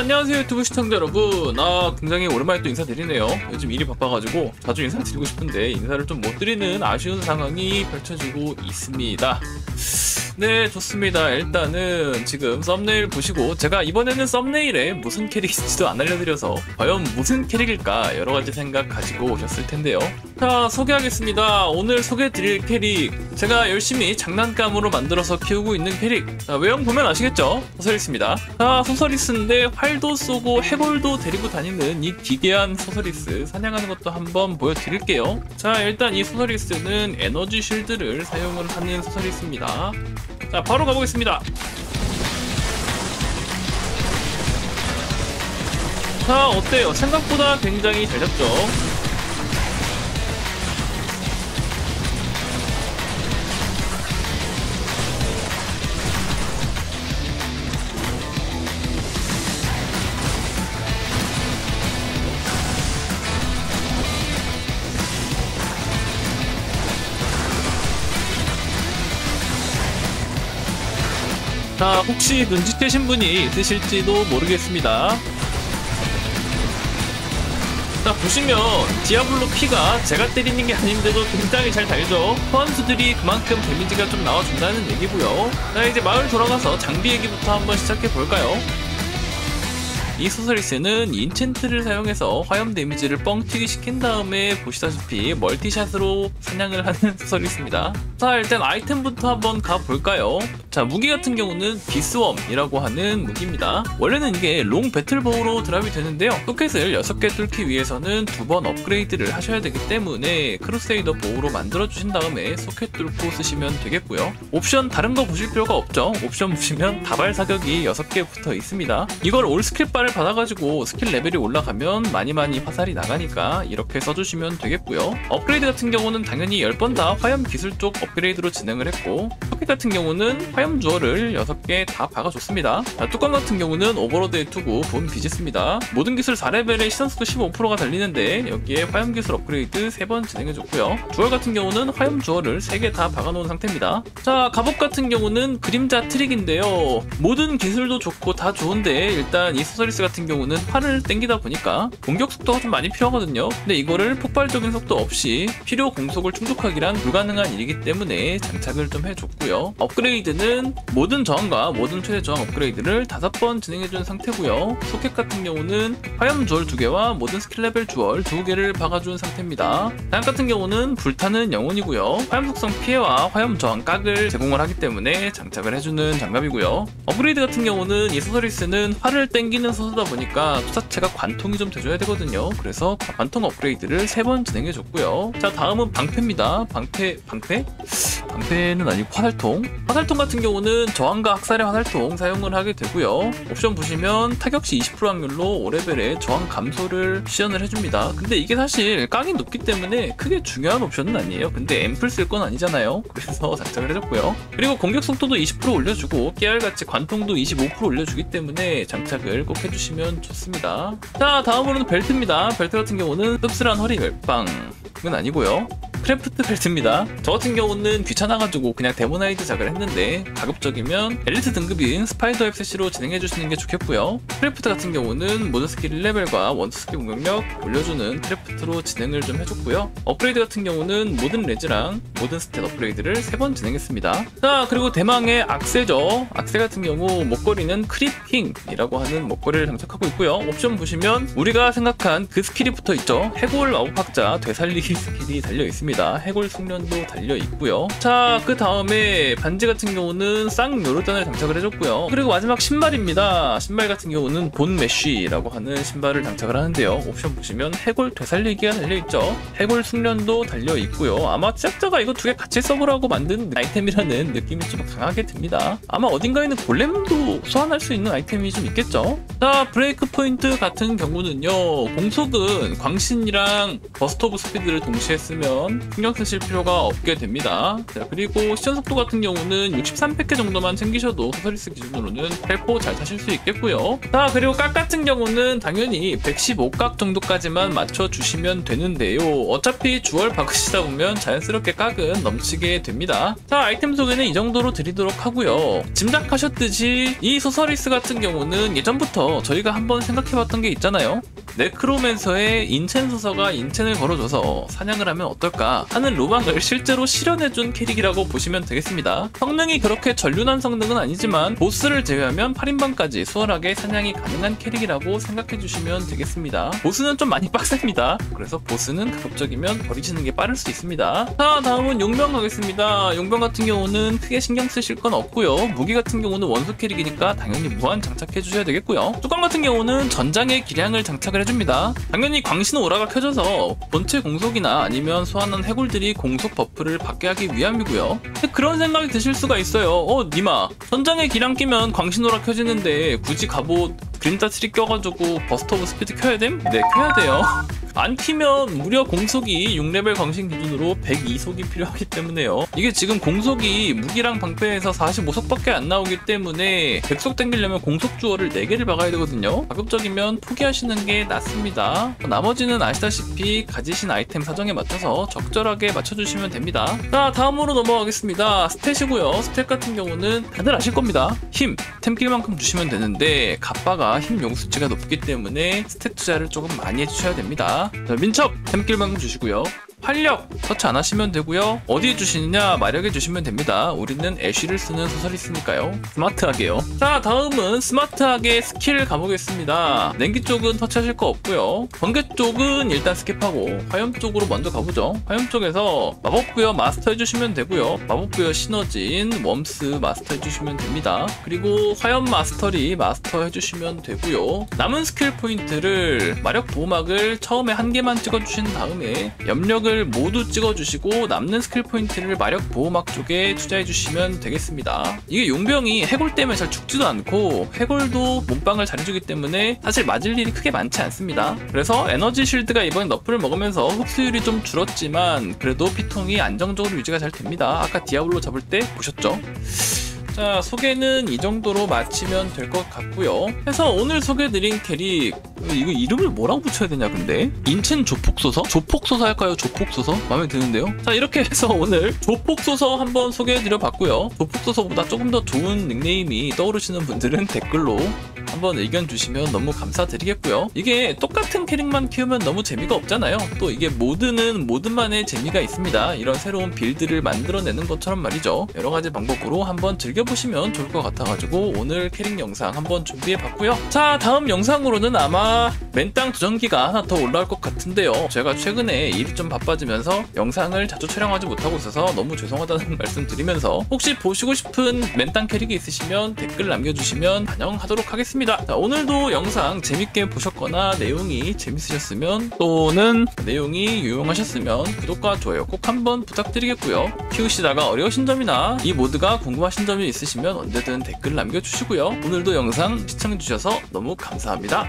안녕하세요 유튜브 시청자 여러분. 굉장히 오랜만에 또 인사드리네요. 요즘 일이 바빠가지고 자주 인사드리고 싶은데 인사를 좀 못 드리는 아쉬운 상황이 펼쳐지고 있습니다. 네, 좋습니다. 일단은 지금 썸네일 보시고, 제가 이번에는 썸네일에 무슨 캐릭인지도 안 알려드려서 과연 무슨 캐릭일까 여러가지 생각 가지고 오셨을 텐데요. 자, 소개하겠습니다. 오늘 소개해드릴 캐릭, 제가 열심히 장난감으로 만들어서 키우고 있는 캐릭. 자, 외형 보면 아시겠죠? 소서리스입니다. 자, 소서리스인데 활도 쏘고 해골도 데리고 다니는 이 기괴한 소서리스 사냥하는 것도 한번 보여드릴게요. 자, 일단 이 소서리스는 에너지 쉴드를 사용을 하는 소서리스입니다. 자, 바로 가보겠습니다. 자, 어때요? 생각보다 굉장히 잘 잡죠? 자, 혹시 눈치채신 분이 있으실지도 모르겠습니다. 자, 보시면 디아블로 피가 제가 때리는 게 아닌데도 굉장히 잘 달죠. 소환수들이 그만큼 데미지가 좀 나와준다는 얘기고요. 자, 이제 마을 돌아가서 장비 얘기부터 한번 시작해볼까요? 이 소서리스는 인챈트를 사용해서 화염 데미지를 뻥튀기 시킨 다음에 보시다시피 멀티샷으로 사냥을 하는 소서리스입니다. 자, 일단 아이템부터 한번 가볼까요? 자, 무기 같은 경우는 비스웜이라고 하는 무기입니다. 원래는 이게 롱 배틀보우로 드랍이 되는데요. 소켓을 6개 뚫기 위해서는 2번 업그레이드를 하셔야 되기 때문에 크루세이더 보우로 만들어주신 다음에 소켓 뚫고 쓰시면 되겠고요. 옵션 다른 거 보실 필요가 없죠. 옵션 보시면 다발 사격이 6개 붙어 있습니다. 이걸 올 스킬바를 받아가지고 스킬 레벨이 올라가면 많이 화살이 나가니까 이렇게 써주시면 되겠고요. 업그레이드 같은 경우는 당연히 10번 다 화염 기술 쪽 업그레이드로 진행을 했고, 소켓 같은 경우는 화염 주얼을 6개 다 박아줬습니다. 자, 뚜껑 같은 경우는 오버로드의 투구 본 비지스입니다. 모든 기술 4레벨에 시선수도 15%가 달리는데 여기에 화염 기술 업그레이드 3번 진행해줬고요. 주얼 같은 경우는 화염 주얼을 3개 다 박아놓은 상태입니다. 자, 갑옷 같은 경우는 그림자 트릭인데요. 모든 기술도 좋고 다 좋은데 일단 이 소서리스 같은 경우는 팔을 땡기다 보니까 공격 속도가 좀 많이 필요하거든요. 근데 이거를 폭발적인 속도 없이 필요 공속을 충족하기란 불가능한 일이기 때문에 장착을 좀 해줬고요. 업그레이드는 모든 저항과 모든 최대 저항 업그레이드를 5번 진행해준 상태고요. 소켓 같은 경우는 화염 주얼 2개와 모든 스킬 레벨 주얼 2개를 박아준 상태입니다. 다양 같은 경우는 불타는 영혼이고요. 화염 속성 피해와 화염 저항 각을 제공을 하기 때문에 장착을 해주는 장갑이고요. 업그레이드 같은 경우는 이 소서리스는 활을 땡기는 소서다 보니까 투사체가 관통이 좀 돼줘야 되거든요. 그래서 관통 업그레이드를 3번 진행해줬고요. 자, 다음은 방패입니다. 방패는 아니고 화살통. 화살통 같은 경우는 저항과 학살의 화살통 사용을 하게 되고요. 옵션 보시면 타격 시 20% 확률로 5레벨에 저항 감소를 시연을 해줍니다. 근데 이게 사실 깡이 높기 때문에 크게 중요한 옵션은 아니에요. 근데 앰플 쓸 건 아니잖아요. 그래서 장착을 해줬고요. 그리고 공격 속도도 20% 올려주고 깨알같이 관통도 25% 올려주기 때문에 장착을 꼭 해주시면 좋습니다. 자, 다음으로는 벨트입니다. 벨트 같은 경우는 씁쓸한 허리 멜빵은 아니고요. 크래프트 벨트입니다. 저 같은 경우는 귀찮아가지고 그냥 데모나이드 작을 했는데 가급적이면 엘리트 등급인 스파이더 앱셋시로 진행해주시는 게 좋겠고요. 크래프트 같은 경우는 모든 스킬 1레벨과 원투 스킬 공격력 올려주는 크래프트로 진행을 좀 해줬고요. 업그레이드 같은 경우는 모든 레즈랑 모든 스탯 업그레이드를 3번 진행했습니다. 자, 그리고 대망의 악세죠. 악세 같은 경우 목걸이는 크리핑이라고 하는 목걸이를 장착하고 있고요. 옵션 보시면 우리가 생각한 그 스킬이 붙어있죠. 해골 마법학자 되살리기 스킬이 달려있습니다. 해골 숙련도 달려있고요. 자, 그 다음에 반지 같은 경우는 쌍요르단을 장착을 해줬고요. 그리고 마지막 신발입니다. 신발 같은 경우는 본 메쉬라고 하는 신발을 장착을 하는데요. 옵션 보시면 해골 되살리기가 달려있죠. 해골 숙련도 달려있고요. 아마 제작자가 이거 2개 같이 써보라고 만든 아이템이라는 느낌이 좀 강하게 듭니다. 아마 어딘가에는 골렘도 소환할 수 있는 아이템이 좀 있겠죠. 자, 브레이크 포인트 같은 경우는요, 공속은 광신이랑 버스트 오브 스피드를 동시에 쓰면 신경 쓰실 필요가 없게 됩니다. 자, 그리고 시전 속도 같은 경우는 63팩 정도만 챙기셔도 소서리스 기준으로는 텔포 잘 타실 수 있겠고요. 자, 그리고 각 같은 경우는 당연히 115각 정도까지만 맞춰주시면 되는데요. 어차피 주얼 박으시다 보면 자연스럽게 각은 넘치게 됩니다. 자, 아이템 소개는 이 정도로 드리도록 하고요. 짐작하셨듯이 이 소서리스 같은 경우는 예전부터 저희가 한번 생각해봤던 게 있잖아요. 네크로맨서의 인첸 소서가 인첸을 걸어줘서 사냥을 하면 어떨까 하는 로망을 실제로 실현해준 캐릭이라고 보시면 되겠습니다. 성능이 그렇게 전륜한 성능은 아니지만 보스를 제외하면 8인방까지 수월하게 사냥이 가능한 캐릭이라고 생각해주시면 되겠습니다. 보스는 좀 많이 빡셉니다. 그래서 보스는 가급적이면 버리시는 게 빠를 수 있습니다. 자, 다음은 용병 가겠습니다. 용병 같은 경우는 크게 신경 쓰실 건 없고요. 무기 같은 경우는 원소 캐릭이니까 당연히 무한 장착해 주셔야 되겠고요. 뚜껑 같은 경우는 전장의 기량을 장착을 해줍니다. 당연히 광신 오라가 켜져서 본체 공속이나 아니면 소환한 해골들이 공속 버프를 받게 하기 위함이고요. 그런 생각이 드실 수가 있어요. 니마 전장의 기량 끼면 광신 오라 켜지는데 굳이 갑옷 그림자 트리 껴가지고 버스트 오브 스피드 켜야 됨? 네, 켜야 돼요. 안 키면 무려 공속이 6레벨 광신 기준으로 102속이 필요하기 때문에요. 이게 지금 공속이 무기랑 방패에서 45속밖에 안 나오기 때문에 100속 땡기려면 공속 주얼을 4개를 박아야 되거든요. 가급적이면 포기하시는 게 낫습니다. 나머지는 아시다시피 가지신 아이템 사정에 맞춰서 적절하게 맞춰주시면 됩니다. 자, 다음으로 넘어가겠습니다. 스탯이고요. 스탯 같은 경우는 다들 아실 겁니다. 힘, 템킬만큼 주시면 되는데 갑바가 힘 용수치가 높기 때문에 스탯 투자를 조금 많이 해주셔야 됩니다. 자, 민첩 템킬만큼 주시고요. 활력 터치 안 하시면 되고요. 어디에 주시느냐 마력에 주시면 됩니다. 우리는 애쉬를 쓰는 소설이스니까요. 스마트하게요. 자, 다음은 스마트하게 스킬 가보겠습니다. 냉기 쪽은 터치하실 거 없고요. 번개 쪽은 일단 스킵하고 화염 쪽으로 먼저 가보죠. 화염 쪽에서 마법부여 마스터 해주시면 되고요. 마법부여 시너진 웜스 마스터 해주시면 됩니다. 그리고 화염 마스터리 마스터 해주시면 되고요. 남은 스킬 포인트를 마력 보호막을 처음에 한 개만 찍어주신 다음에 염력을 모두 찍어주시고 남는 스킬 포인트를 마력 보호막 쪽에 투자해주시면 되겠습니다. 이게 용병이 해골 때문에 잘 죽지도 않고 해골도 몸빵을 잘해주기 때문에 사실 맞을 일이 크게 많지 않습니다. 그래서 에너지 쉴드가 이번에 너프를 먹으면서 흡수율이 좀 줄었지만 그래도 피통이 안정적으로 유지가 잘 됩니다. 아까 디아블로 잡을 때 보셨죠? 자, 소개는 이 정도로 마치면 될 것 같고요. 그래서 오늘 소개해드린 캐릭 이거 이름을 뭐라고 붙여야 되냐 근데? 인첸 조폭소서? 조폭소서 할까요? 조폭소서? 마음에 드는데요? 자, 이렇게 해서 오늘 조폭소서 한번 소개해드려 봤고요. 조폭소서보다 조금 더 좋은 닉네임이 떠오르시는 분들은 댓글로 한번 의견 주시면 너무 감사드리겠고요. 이게 똑같은 캐릭만 키우면 너무 재미가 없잖아요. 또 이게 모드는 모드만의 재미가 있습니다. 이런 새로운 빌드를 만들어내는 것처럼 말이죠. 여러가지 방법으로 한번 즐겨보시면 좋을 것 같아가지고 오늘 캐릭 영상 한번 준비해봤고요. 자, 다음 영상으로는 아마 맨땅 도전기가 하나 더 올라올 것 같은데요. 제가 최근에 일이 좀 바빠지면서 영상을 자주 촬영하지 못하고 있어서 너무 죄송하다는 말씀 드리면서 혹시 보시고 싶은 맨땅 캐릭이 있으시면 댓글 남겨주시면 반영하도록 하겠습니다. 자, 오늘도 영상 재밌게 보셨거나 내용이 재밌으셨으면 또는 내용이 유용하셨으면 구독과 좋아요 꼭 한번 부탁드리겠고요. 키우시다가 어려우신 점이나 이 모드가 궁금하신 점이 있으시면 언제든 댓글 남겨주시고요. 오늘도 영상 시청해주셔서 너무 감사합니다.